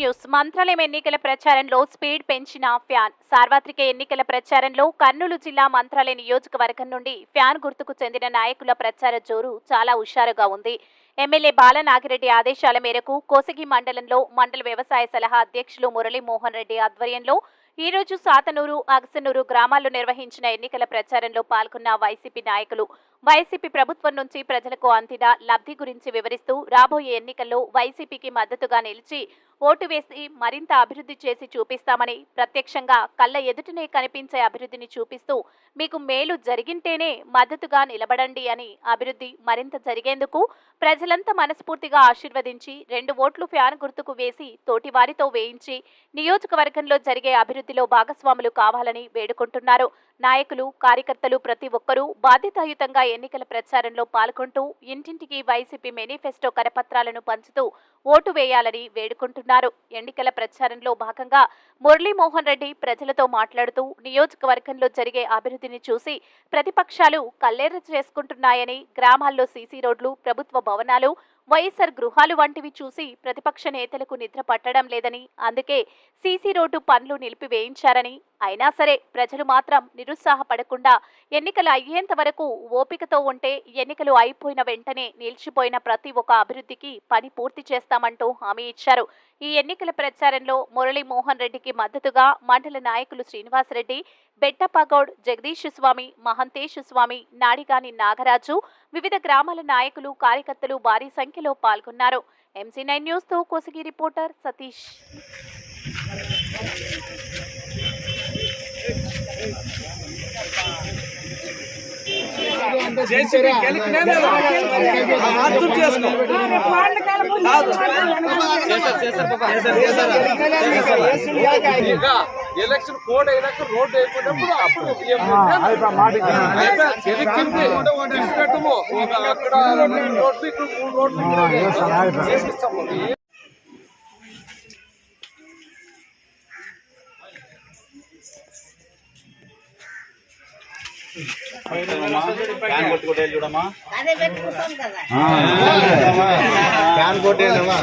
News. Mantralayam ఎన్నికల ప్రచారంలో speed పెంచిన ఫ్యాన్. సార్వత్రిక ఎన్నికల ప్రచారంలో కర్నూలు జిల్లా మంత్రాలయ నియోజకవర్గం నుండి ఫ్యాన్ గుర్తుకు చెందిన నాయకుల ప్రచార జోరు చాలా హుషారుగా ఉంది. ఎమ్మెల్యే బాలనాగిరెడ్డి ఆదేశాల మేరకు కోసిగి మండలంలో మండల వ్యవసాయ సలహా అధ్యక్షులు మురళీమోహన్ రెడ్డి ఆధ్వర్యంలో ఈ రోజు సాతనూరు, అగసనూరు గ్రామాల్లో నిర్వహించిన ఎన్నికల ప్రచారంలో పాల్గొన్న వైసీపీ నాయకులు వైసీపీ ప్రభుత్వం నుంచి ప్రజలకు అందిన లబ్ధి గురించి వివరిస్తూ రాబోయే ఎన్నికల్లో వైసీపీకి మద్దతుగా నిలిచి ఓటు వేసి మరింత అభివృద్ధి చేసి చూపిస్తామని, ప్రత్యక్షంగా కళ్ళ ఎదుటనే కనిపించే అభివృద్ధిని చూపిస్తూ మీకు మేలు జరిగింటేనే మద్దతుగా నిలబడండి అని, అభివృద్ధి మరింత జరిగేందుకు ప్రజలంతా మనస్ఫూర్తిగా ఆశీర్వదించి 2 ఓట్లు ఫ్యాన్ గుర్తుకు వేసి తోటివారితో వేయించి నియోజకవర్గంలో జరిగే అభివృద్ధిలో భాగస్వాములు కావాలని వేడుకుంటున్నారు. నాయకులు, కార్యకర్తలు ప్రతి ఒక్కరూ బాధ్యతాయుతంగా ఎన్నికల ప్రచారంలో పాల్గొంటూ ఇంటింటికి వైసీపీ మేనిఫెస్టో కరపత్రాలను పంచుతూ ఓటు వేయాలని వేడుకుంటున్నారు. ఎన్నికల ప్రచారంలో భాగంగా మురళీమోహన్ రెడ్డి ప్రజలతో మాట్లాడుతూ నియోజకవర్గంలో జరిగే అభివృద్ధిని చూసి ప్రతిపక్షాలు కల్లేరు చేసుకుంటున్నాయని, గ్రామాల్లో సీసీ రోడ్లు, ప్రభుత్వ భవనాలు, వైఎస్ఆర్ గృహాలు వంటివి చూసి ప్రతిపక్ష నేతలకు నిద్ర పట్టడం లేదని, అందుకే సీసీ రోడ్డు పనులు నిలిపివేయించారని, అయినా సరే ప్రజలు మాత్రం నిరుత్సాహపడకుండా ఎన్నికలు అయ్యేంత వరకు ఓపికతో ఉంటే ఎన్నికలు అయిపోయిన వెంటనే నిలిచిపోయిన ప్రతి ఒక్క అభివృద్ధికి పని పూర్తి చేస్తామంటూ హామీ ఇచ్చారు. ఈ ఎన్నికల ప్రచారంలో మురళీమోహన్ రెడ్డికి మద్దతుగా మండల నాయకులు శ్రీనివాసరెడ్డి, బెట్టప్పగౌడ్, జగదీష్ స్వామి, మహంతేష్ స్వామి, నాడిగాని నాగరాజు, వివిధ గ్రామాల నాయకులు, కార్యకర్తలు భారీ సంఖ్యలో పాల్గొన్నారు. MC9 న్యూస్ తో Kosigi reporter Satish. Election code అయినాక రోడ్డు అయిపోయినప్పుడు అప్పుడు అక్కడ 2 రోడ్లు ఇక్కడ 3 రోడ్లు చేసిస్తాము. ఫ్యాన్ కొట్టుకుంటే చూడమ్మా, అదే పెట్టుకుంటాం కదా, ఫ్యాన్ కొట్టేదమ్మా.